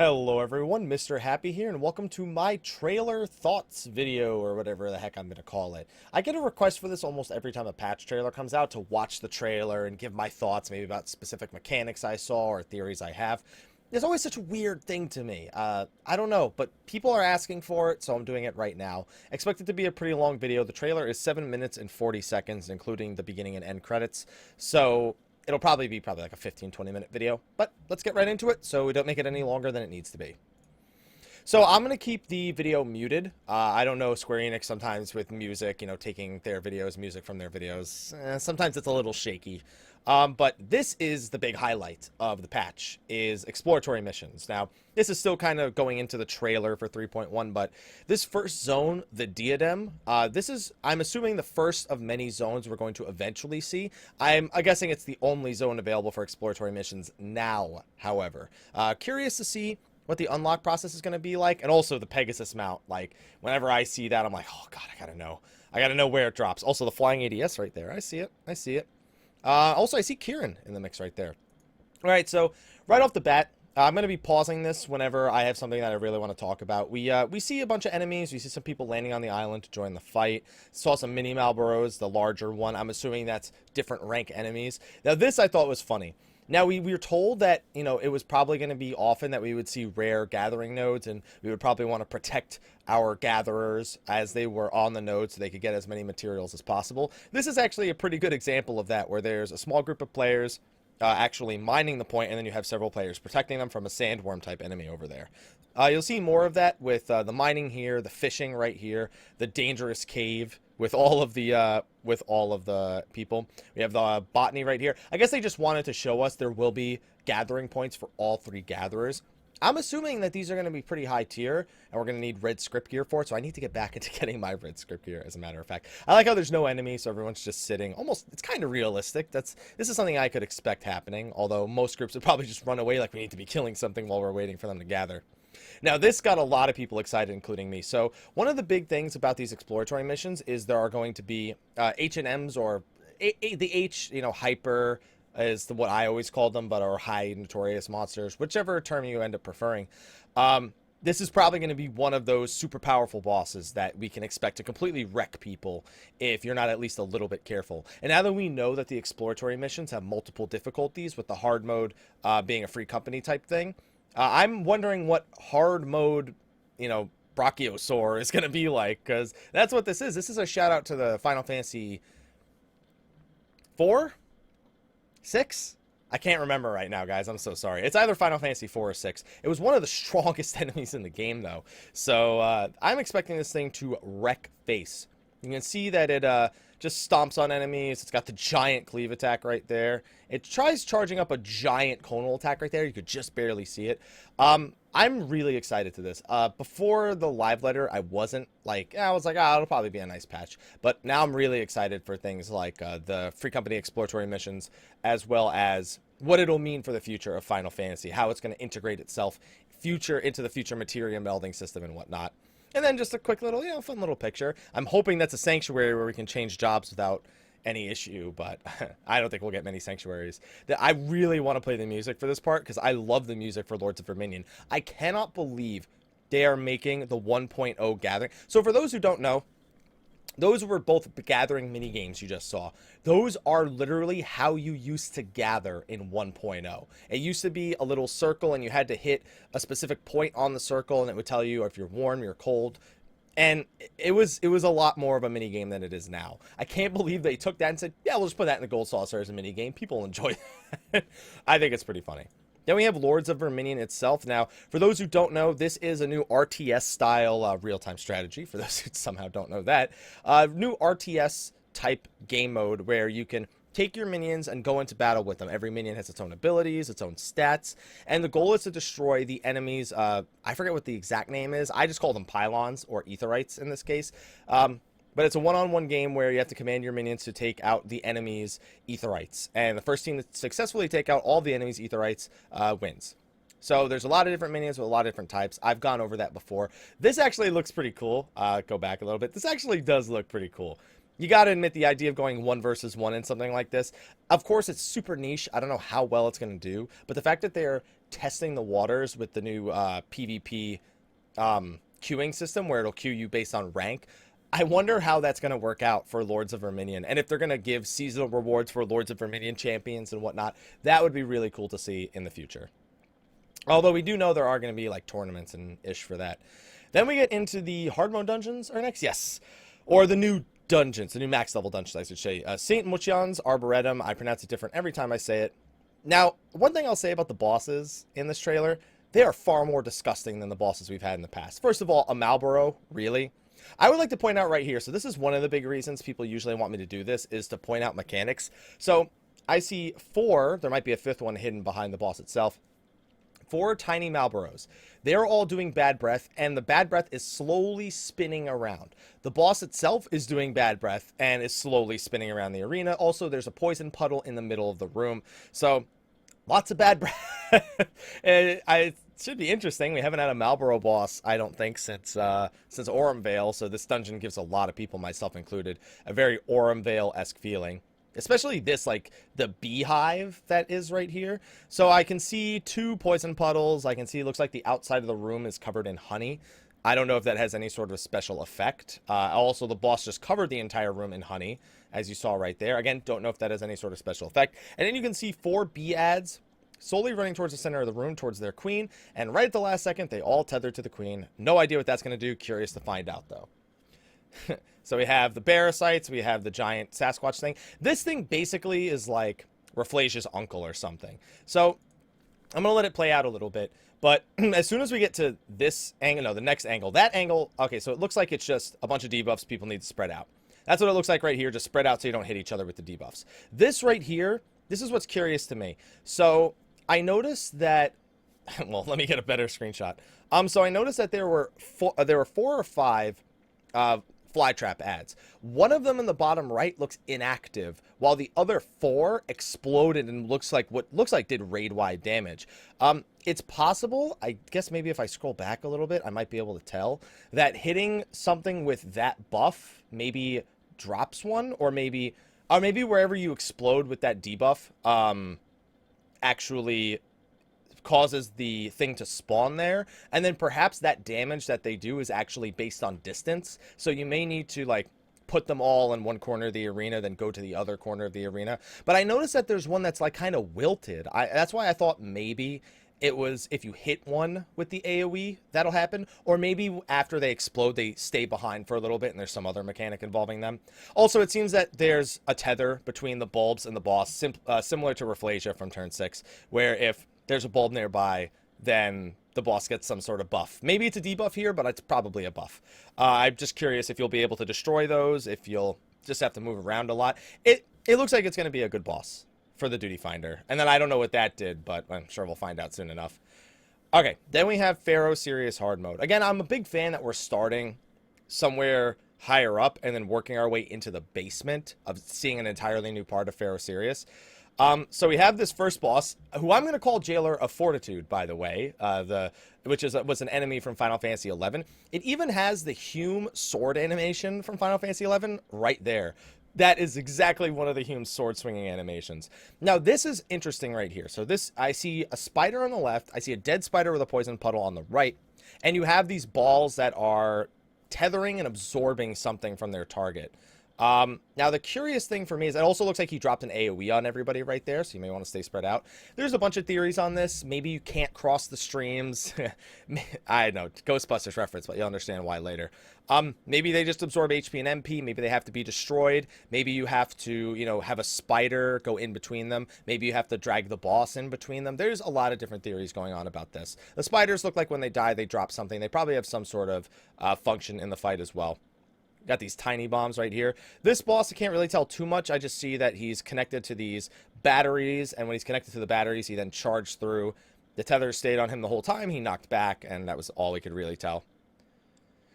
Hello everyone, Mr. Happy here, and welcome to my trailer thoughts video, or whatever the heck I'm going to call it. I get a request for this almost every time a patch trailer comes out, to watch the trailer and give my thoughts, maybe about specific mechanics I saw or theories I have. It's always such a weird thing to me. I don't know, but people are asking for it, so I'm doing it right now. Expect it to be a pretty long video. The trailer is 7 minutes and 40 seconds, including the beginning and end credits, so it'll probably be like a 15-20 minute video, but let's get right into it so we don't make it any longer than it needs to be. So I'm going to keep the video muted. I don't know, Square Enix sometimes with music, taking their videos, music from their videos, sometimes it's a little shaky. But this is the big highlight of the patch, is exploratory missions. Now, this is still kind of going into the trailer for 3.1, but this first zone, the Diadem, this is, I'm assuming, the first of many zones we're going to eventually see. I'm guessing it's the only zone available for exploratory missions now, however. Curious to see what the unlock process is going to be like, and also the Pegasus mount. Like, whenever I see that, I'm like, oh god, I gotta know where it drops. Also, the flying ADS right there, I see it. Also, I see Kieran in the mix right there. Alright, so right off the bat, I'm going to be pausing this whenever I have something that I really want to talk about. We see a bunch of enemies. We see some people landing on the island to join the fight. Saw some mini Malboros, the larger one. I'm assuming that's different rank enemies. Now, this I thought was funny. Now, we were told that, it was probably going to be often that we would see rare gathering nodes, and we would probably want to protect our gatherers as they were on the node so they could get as many materials as possible. This is actually a pretty good example of that, where there's a small group of players actually mining the point, and then you have several players protecting them from a sandworm type enemy over there. You'll see more of that with the mining here, the fishing right here, the dangerous cave with all of the people. We have the botany right here. I guess they just wanted to show us there will be gathering points for all three gatherers. I'm assuming that these are going to be pretty high tier, and we're going to need red script gear for it, so I need to get back into getting my red script gear, as a matter of fact. I like how there's no enemy, so everyone's just sitting. Almost, it's kind of realistic. This is something I could expect happening, although most groups would probably just run away like we need to be killing something while we're waiting for them to gather. Now, this got a lot of people excited, including me. So one of the big things about these exploratory missions is there are going to be H&Ms, or the H, hyper is what I always called them, but are high notorious monsters, whichever term you end up preferring. This is probably going to be one of those super powerful bosses that we can expect to completely wreck people if you're not at least a little bit careful. And now that we know that the exploratory missions have multiple difficulties, with the hard mode being a free company type thing, I'm wondering what hard mode, Brachiosaur is going to be like, because that's what this is. This is a shout out to the Final Fantasy 4? 6? I can't remember right now, guys. I'm so sorry. It's either Final Fantasy 4 or 6. It was one of the strongest enemies in the game, though. So I'm expecting this thing to wreck face. You can see that it just stomps on enemies. It's got the giant cleave attack right there. It tries charging up a giant conal attack right there. You could just barely see it. I'm really excited to this. Before the live letter, I wasn't like, I was like, it'll probably be a nice patch. But now I'm really excited for things like the free company exploratory missions, as well as what it'll mean for the future of Final Fantasy, how it's going to integrate itself into the future materia melding system and whatnot. And then just a quick little, fun little picture. I'm hoping that's a sanctuary where we can change jobs without any issue, but I don't think we'll get many sanctuaries. I really want to play the music for this part, because I love the music for Lords of Verminion. I cannot believe they are making the 1.0 gathering. So for those who don't know, those were both gathering mini games you just saw. Those are literally how you used to gather in 1.0. It used to be a little circle, and you had to hit a specific point on the circle, and it would tell you if you're warm, you're cold. And it was a lot more of a mini game than it is now. I can't believe they took that and said, yeah, we'll just put that in the Gold Saucer as a mini game. People enjoy it. I think it's pretty funny. Then we have Lords of Verminion itself. Now, for those who don't know, this is a new RTS-style real-time strategy, for those who somehow don't know that. New RTS-type game mode where you can take your minions and go into battle with them. Every minion has its own abilities, its own stats, and the goal is to destroy the enemies. I forget what the exact name is. I just call them pylons, or aetherites in this case. But it's a one-on-one game where you have to command your minions to take out the enemy's aetherites. And the first team to successfully take out all the enemy's aetherites wins. So there's a lot of different minions with a lot of different types. I've gone over that before. This actually looks pretty cool. Go back a little bit. This actually does look pretty cool. You got to admit the idea of going 1 versus 1 in something like this. Of course, it's super niche. I don't know how well it's going to do, but the fact that they're testing the waters with the new PvP queuing system where it'll queue you based on rank, I wonder how that's going to work out for Lords of Verminion. And if they're going to give seasonal rewards for Lords of Verminion champions and whatnot, that would be really cool to see in the future. Although we do know there are going to be like tournaments and ish for that. Then we get into the hard mode dungeons are next. Yes. Or the new dungeons, the new max level dungeons, I should say. St. Muchion's Arboretum. I pronounce it different every time I say it. Now, one thing I'll say about the bosses in this trailer, they are far more disgusting than the bosses we've had in the past. First of all, a Malboro, really? I would like to point out right here, so this is one of the big reasons people usually want me to do this, is to point out mechanics. So I see 4, there might be a 5th one hidden behind the boss itself. 4 tiny Malboros. They're all doing bad breath, and the bad breath is slowly spinning around. The boss itself is doing bad breath and is slowly spinning around the arena. Also, there's a poison puddle in the middle of the room. So, lots of bad breath. It should be interesting. We haven't had a Malboro boss, I don't think, since Orumvale, so this dungeon gives a lot of people, myself included, a very Orumvale-esque feeling. Especially this, like, the beehive that is right here. So I can see 2 poison puddles. I can see it looks like the outside of the room is covered in honey. I don't know if that has any sort of special effect. Also, the boss just covered the entire room in honey, as you saw right there. Again, don't know if that has any sort of special effect. And then you can see 4 bee ads slowly running towards the center of the room, towards their queen. And right at the last second, they all tethered to the queen. No idea what that's going to do. Curious to find out, though. So we have the Barasites, we have the giant Sasquatch thing. This thing basically is like Rafflesia's uncle or something. So I'm going to let it play out a little bit. But as soon as we get to this angle, no, the next angle, that angle, okay, so it looks like it's just a bunch of debuffs people need to spread out. That's what it looks like right here, just spread out so you don't hit each other with the debuffs. This right here, this is what's curious to me. So I noticed that, well, let me get a better screenshot. So I noticed that there were 4 or 5 flytrap ads. One of them in the bottom right looks inactive, while the other 4 exploded and looks like did raid-wide damage. It's possible, I guess maybe if I scroll back a little bit, I might be able to tell, that hitting something with that buff maybe drops one, or maybe wherever you explode with that debuff, actually causes the thing to spawn there, and then perhaps that damage that they do is actually based on distance, so you may need to like put them all in one corner of the arena, then go to the other corner of the arena. But I noticed that there's one that's like kind of wilted. That's why I thought maybe it was if you hit one with the AoE that'll happen, or maybe after they explode they stay behind for a little bit and there's some other mechanic involving them. Also, it seems that there's a tether between the bulbs and the boss, similar to Rafflesia from turn 6, where if there's a bulb nearby, then the boss gets some sort of buff. Maybe it's a debuff here, but it's probably a buff. I'm just curious if you'll be able to destroy those, if you'll just have to move around a lot. It looks like it's going to be a good boss for the Duty Finder. And then I don't know what that did, but I'm sure we'll find out soon enough. Okay, then we have Pharos Sirius hard mode. Again, I'm a big fan that we're starting somewhere higher up and then working our way into the basement of seeing an entirely new part of Pharos Sirius. So we have this first boss, who I'm going to call Jailer of Fortitude, by the way, which was an enemy from Final Fantasy XI. It even has the Hume sword animation from Final Fantasy XI right there. That is exactly one of the Hume sword swinging animations. Now, this is interesting right here. So I see a spider on the left, I see a dead spider with a poison puddle on the right, and you have these balls that are tethering and absorbing something from their target. Now, the curious thing for me is it also looks like he dropped an AoE on everybody right there, so you may want to stay spread out. There's a bunch of theories on this. Maybe you can't cross the streams. I know, Ghostbusters reference, but you'll understand why later. Maybe they just absorb HP and MP. Maybe they have to be destroyed. Maybe you have to, have a spider go in between them. Maybe you have to drag the boss in between them. There's a lot of different theories going on about this. The spiders look like when they die, they drop something. They probably have some sort of function in the fight as well. Got these tiny bombs right here. This boss, I can't really tell too much. I just see that he's connected to these batteries, and when he's connected to the batteries, he then charged through. The tether stayed on him the whole time. He knocked back, and that was all we could really tell.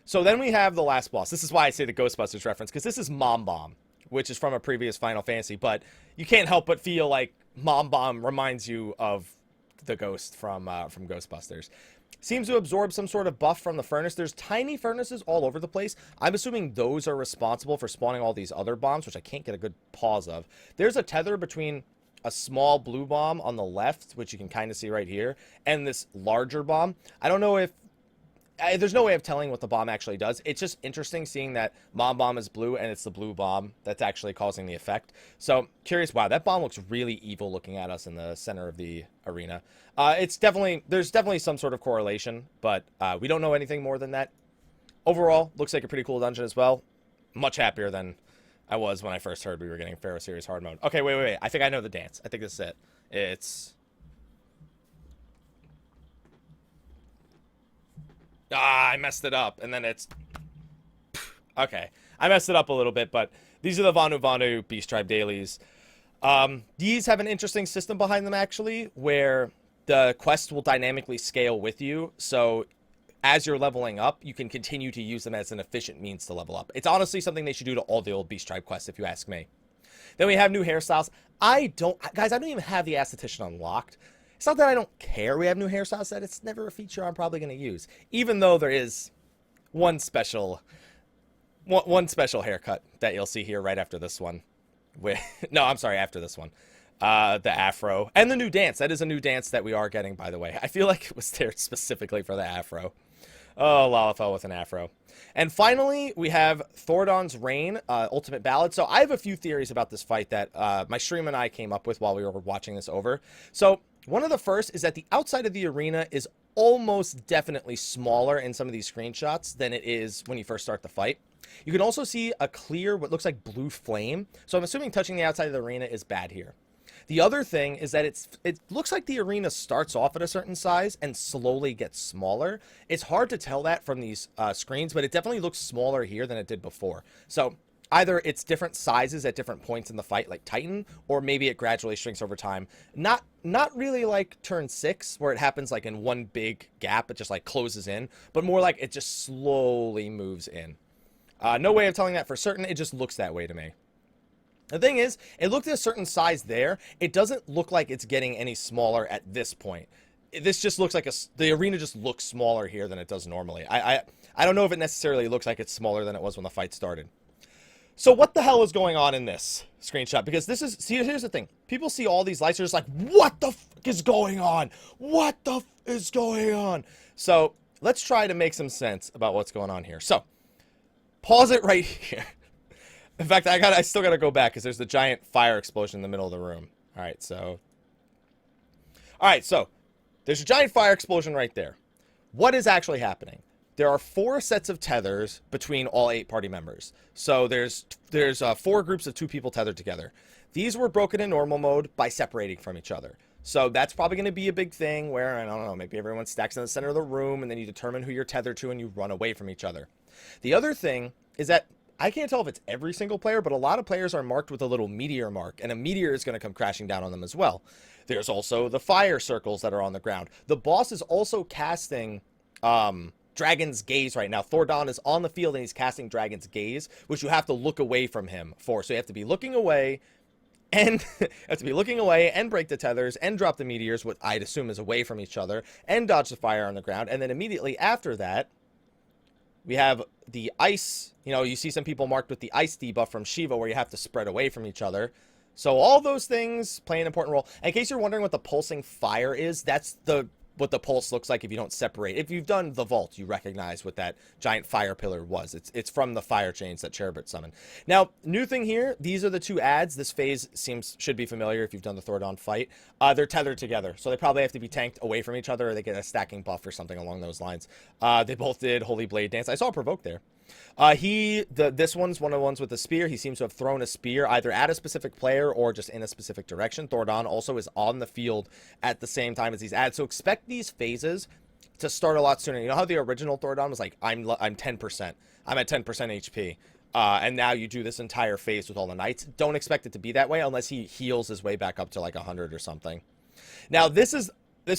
So then we have the last boss. This is why I say the Ghostbusters reference, because this is Mom Bomb, which is from a previous Final Fantasy, but you can't help but feel like Mom Bomb reminds you of the ghost from Ghostbusters. seems to absorb some sort of buff from the furnace. There's tiny furnaces all over the place. I'm assuming those are responsible for spawning all these other bombs, which I can't get a good pause of. There's a tether between a small blue bomb on the left, which you can kind of see right here, and this larger bomb. I don't know if there's no way of telling what the bomb actually does. It's just interesting seeing that Mom Bomb is blue and it's the blue bomb that's actually causing the effect. So curious. Wow, that bomb looks really evil looking at us in the center of the arena. There's definitely some sort of correlation, but we don't know anything more than that. Overall, looks like a pretty cool dungeon as well. Much happier than I was when I first heard we were getting Pharos Sirius hard mode. Okay, wait. I think I know the dance. I think this is it. It's... I messed it up, and then it's... Okay, I messed it up a little bit, but these are the Vanu Vanu Beast Tribe dailies. These have an interesting system behind them, actually, where the quest will dynamically scale with you, so as you're leveling up, you can continue to use them as an efficient means to level up. It's honestly something they should do to all the old Beast Tribe quests, if you ask me. Then we have new hairstyles. Guys, I don't even have the Aesthetician unlocked. It's not that I don't care we have new hairstyles, that it's never a feature I'm probably going to use. Even though there is one special haircut that you'll see here right after this one. No, I'm sorry, after this one. The afro. And the new dance. That is a new dance that we are getting, by the way. I feel like it was there specifically for the afro. Oh, Lalafell with an afro. And finally, we have Thordan's Reign, Ultimate Ballad. So I have a few theories about this fight that my stream and I came up with while we were watching this over. So one of the first is that the outside of the arena is almost definitely smaller in some of these screenshots than it is when you first start the fight. You can also see a clear, what looks like blue flame. So I'm assuming touching the outside of the arena is bad here. The other thing is that it looks like the arena starts off at a certain size and slowly gets smaller. It's hard to tell that from these screens, but it definitely looks smaller here than it did before. So either it's different sizes at different points in the fight, like Titan, or maybe it gradually shrinks over time. Not really like turn 6, where it happens like in one big gap, it just like closes in, but more like it just slowly moves in. No way of telling that for certain, it just looks that way to me. The thing is, it looked at a certain size there. It doesn't look like it's getting any smaller at this point. This just looks like the arena just looks smaller here than it does normally. I don't know if it necessarily looks like it's smaller than it was when the fight started. So what the hell is going on in this screenshot? Because this is, see, here's the thing. People see all these lights, they're just like, what the fuck is going on? What the f is going on? So let's try to make some sense about what's going on here. So pause it right here. In fact, I still gotta go back because there's the giant fire explosion in the middle of the room. All right, so there's a giant fire explosion right there. What is actually happening? There are 4 sets of tethers between all 8 party members. So there's 4 groups of 2 people tethered together. These were broken in normal mode by separating from each other. So that's probably going to be a big thing where, I don't know, maybe everyone stacks in the center of the room and then you determine who you're tethered to and you run away from each other. The other thing is that I can't tell if it's every single player, but a lot of players are marked with a little meteor mark, and a meteor is going to come crashing down on them as well. There's also the fire circles that are on the ground. The boss is also casting Dragon's Gaze right now. Thordan is on the field and he's casting Dragon's Gaze, which you have to look away from him for. So you have to be looking away and break the tethers and drop the meteors, what I'd assume is away from each other, and dodge the fire on the ground. And then immediately after that, we have the ice. You know, you see some people marked with the ice debuff from Shiva where you have to spread away from each other. So all those things play an important role. In case you're wondering what the pulsing fire is, that's what the pulse looks like if you don't separate. If you've done the vault, you recognize what that giant fire pillar was. It's from the fire chains that Cherubert summoned. Now, new thing here, these are the 2 ads. This phase should be familiar if you've done the Thordan fight. They're tethered together, so they probably have to be tanked away from each other or they get a stacking buff or something along those lines. They both did Holy Blade Dance. I saw Provoke there. This one's one of the ones with the spear. He seems to have thrown a spear either at a specific player or just in a specific direction. Thordan also is on the field at the same time as these ads. So expect these phases to start a lot sooner. You know how the original Thordan was like, I'm 10%. I'm at 10% HP. And now you do this entire phase with all the knights. Don't expect it to be that way unless he heals his way back up to like 100 or something. Now this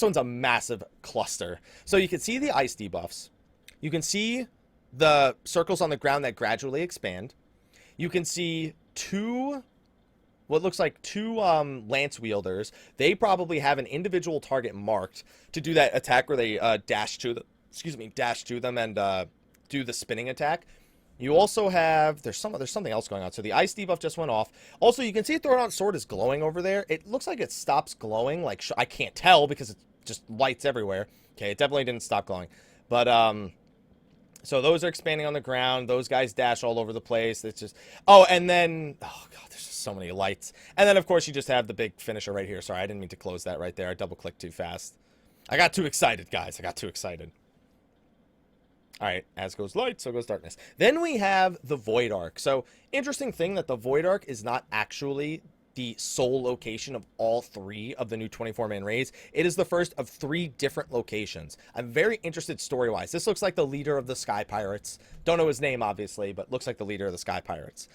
one's a massive cluster. So you can see the ice debuffs. You can see the circles on the ground that gradually expand. You can see 2 what looks like two lance wielders. They probably have an individual target marked to do that attack where they dash to them and do the spinning attack. You also have, there's something else going on. So the ice debuff just went off. Also, you can see Thordan's sword is glowing over there. It looks like it stops glowing. Like, I can't tell because it's just lights everywhere. Okay, it definitely didn't stop glowing. But, so those are expanding on the ground. Those guys dash all over the place. It's just, oh, and then, oh god, there's just so many lights. And then, of course, you just have the big finisher right here. Sorry, I didn't mean to close that right there. I double-clicked too fast. I got too excited, guys. I got too excited. All right, as goes light, so goes darkness. Then we have the Void Ark. So, interesting thing that the Void Ark is not actually the sole location of all three of the new 24-man raids. It is the first of 3 different locations. I'm very interested story-wise. This looks like the leader of the Sky Pirates. Don't know his name, obviously, but looks like the leader of the Sky Pirates.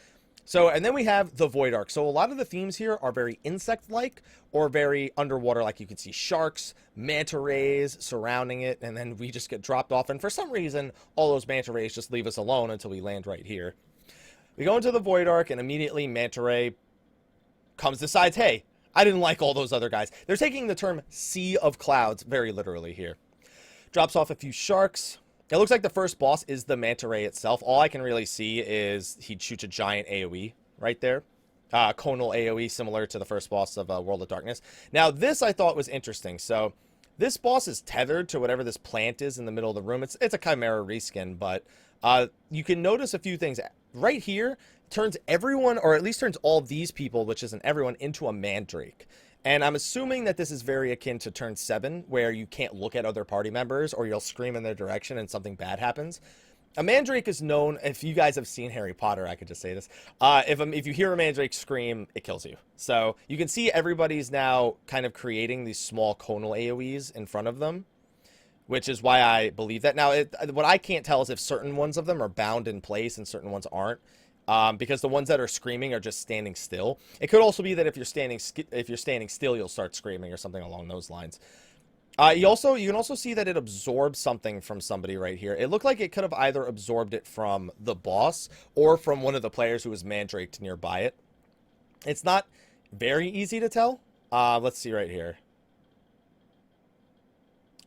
So, and then we have the Void Ark. So a lot of the themes here are very insect-like or very underwater, like you can see sharks, manta rays surrounding it, and then we just get dropped off. And for some reason, all those manta rays just leave us alone until we land right here. We go into the Void Ark, and immediately manta ray decides, hey, I didn't like all those other guys. They're taking the term Sea of Clouds very literally here. Drops off a few sharks. It looks like the first boss is the manta ray itself. All I can really see is he shoots a giant AoE right there. Conal AoE, similar to the first boss of World of Darkness. Now, this I thought was interesting. So, this boss is tethered to whatever this plant is in the middle of the room. It's a Chimera reskin, but you can notice a few things. Right here, turns everyone, or at least turns all these people, which isn't everyone, into a mandrake. And I'm assuming that this is very akin to turn 7, where you can't look at other party members, or you'll scream in their direction and something bad happens. A mandrake is known, if you guys have seen Harry Potter, I could just say this. If you hear a mandrake scream, it kills you. So you can see everybody's now kind of creating these small conal AoEs in front of them, which is why I believe that. Now, what I can't tell is if certain ones of them are bound in place and certain ones aren't. Because the ones that are screaming are just standing still. It could also be that if you're standing still, you'll start screaming or something along those lines. You can also see that it absorbs something from somebody right here. It looked like it could have either absorbed it from the boss or from one of the players who was mandraked nearby it. It's not very easy to tell. Let's see right here.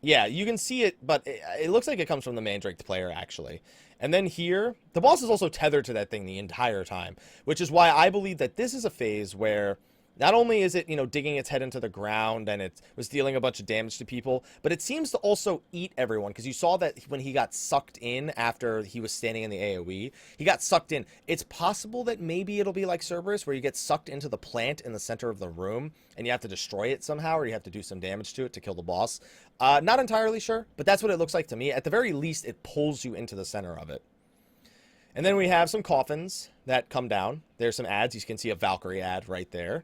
Yeah, you can see it, but it looks like it comes from the mandraked player, actually. And then here, the boss is also tethered to that thing the entire time, which is why I believe that this is a phase where not only is it, digging its head into the ground and it was dealing a bunch of damage to people, but it seems to also eat everyone, because you saw that when he got sucked in after he was standing in the AoE, he got sucked in. It's possible that maybe it'll be like Cerberus, where you get sucked into the plant in the center of the room, and you have to destroy it somehow, or you have to do some damage to it to kill the boss. Not entirely sure, but that's what it looks like to me. At the very least, it pulls you into the center of it. And then we have some coffins that come down. There's some ads. You can see a Valkyrie ad right there.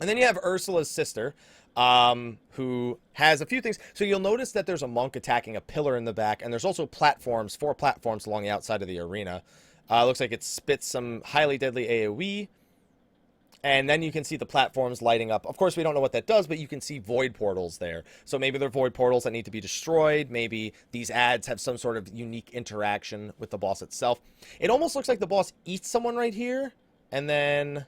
And then you have Ursula's sister, who has a few things. So you'll notice that there's a monk attacking a pillar in the back, and there's also 4 platforms along the outside of the arena. Looks like it spits some highly deadly AoE. And then you can see the platforms lighting up. Of course, we don't know what that does, but you can see void portals there. So maybe they're void portals that need to be destroyed. Maybe these ads have some sort of unique interaction with the boss itself. It almost looks like the boss eats someone right here, and then...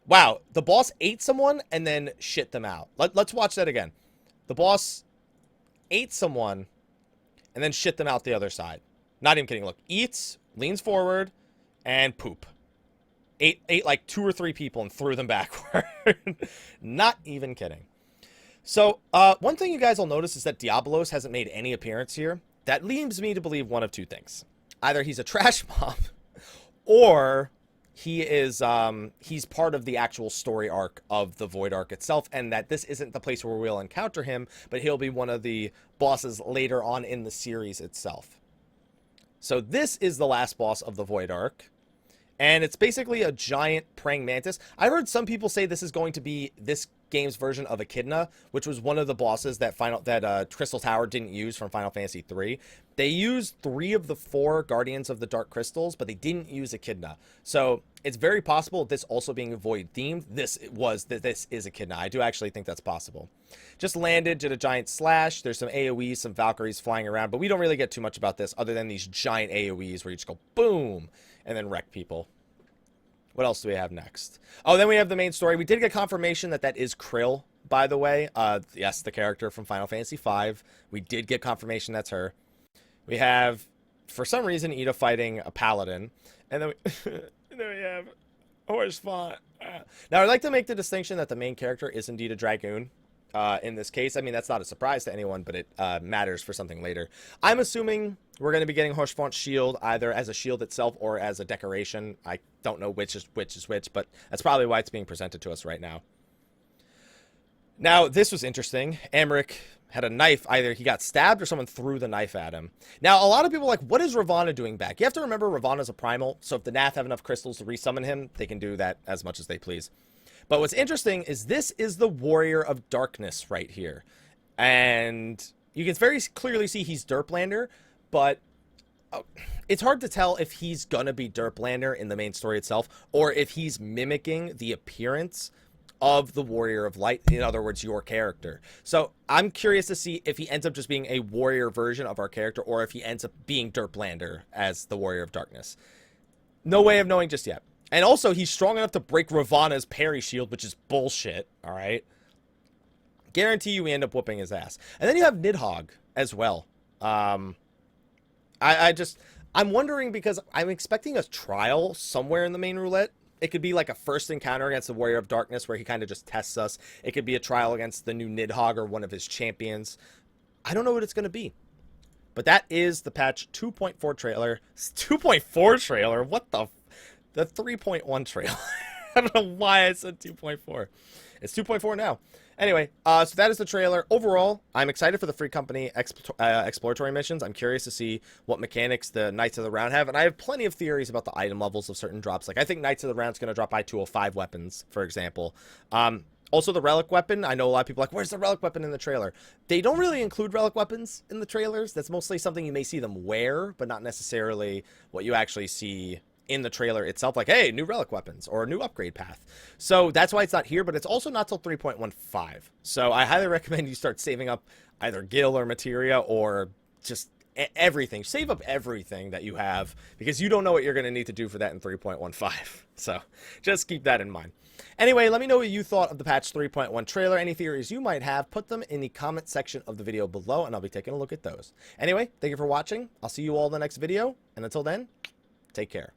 Wow, the boss ate someone and then shit them out. Let's watch that again. The boss ate someone and then shit them out the other side. Not even kidding. Look, eats, leans forward, and poop. Ate like 2 or 3 people and threw them backward. Not even kidding. So, one thing you guys will notice is that Diabolos hasn't made any appearance here. That leads me to believe one of 2 things. Either he's a trash mob, or... he's part of the actual story arc of the Void Ark itself, and that this isn't the place where we'll encounter him, but he'll be one of the bosses later on in the series itself. So this is the last boss of the Void Ark, and it's basically a giant praying mantis. I heard some people say this is going to be this game's version of Echidna, which was one of the bosses that Crystal Tower didn't use from Final Fantasy III. They used 3 of the 4 Guardians of the Dark Crystals, but they didn't use Echidna. So it's very possible, this also being Void themed, this is Echidna. I do actually think that's possible. Just landed, did a giant slash. There's some AoEs, some Valkyries flying around, but we don't really get too much about this other than these giant AoEs where you just go boom and then wreck people. What else do we have next? Oh, then we have the main story. We did get confirmation that that is Krill, by the way. Yes, the character from Final Fantasy V. We did get confirmation that's her. We have, for some reason, Ida fighting a paladin. And then and then we have Horse Font. Now, I'd like to make the distinction that the main character is indeed a dragoon. In this case, I mean, that's not a surprise to anyone, but it matters for something later. I'm assuming we're going to be getting Hoshfont's shield either as a shield itself or as a decoration. I don't know which is which, but that's probably why it's being presented to us right now. Now, this was interesting. Amric had a knife. Either he got stabbed or someone threw the knife at him. Now, a lot of people are like, what is Ravana doing back? You have to remember Ravana's a primal, so if the Nath have enough crystals to resummon him, they can do that as much as they please. But what's interesting is this is the Warrior of Darkness right here. And you can very clearly see he's Derplander, but it's hard to tell if he's gonna be Derplander in the main story itself, or if he's mimicking the appearance of the Warrior of Light, in other words, your character. So I'm curious to see if he ends up just being a warrior version of our character, or if he ends up being Derplander as the Warrior of Darkness. No way of knowing just yet. And also, he's strong enough to break Ravana's parry shield, which is bullshit, alright? Guarantee you we end up whooping his ass. And then you have Nidhogg as well. I'm wondering, because I'm expecting a trial somewhere in the main roulette. It could be like a first encounter against the Warrior of Darkness where he kind of just tests us. It could be a trial against the new Nidhogg or one of his champions. I don't know what it's going to be. But that is the patch 2.4 trailer. 2.4 trailer? What the... The 3.1 trailer. I don't know why I said 2.4. It's 2.4 now. Anyway, so that is the trailer. Overall, I'm excited for the Free Company exploratory missions. I'm curious to see what mechanics the Knights of the Round have. And I have plenty of theories about the item levels of certain drops. Like, I think Knights of the Round is going to drop I-205 weapons, for example. Also, the relic weapon. I know a lot of people are like, where's the relic weapon in the trailer? They don't really include relic weapons in the trailers. That's mostly something you may see them wear, but not necessarily what you actually see in the trailer itself, like, hey, new relic weapons or a new upgrade path. So that's why it's not here, but it's also not till 3.15. So I highly recommend you start saving up either gil or materia or just everything. Save up everything that you have, because you don't know what you're going to need to do for that in 3.15. So just keep that in mind. Anyway, let me know what you thought of the patch 3.1 trailer. Any theories you might have, put them in the comment section of the video below, and I'll be taking a look at those. Anyway, thank you for watching. I'll see you all in the next video, and until then, take care.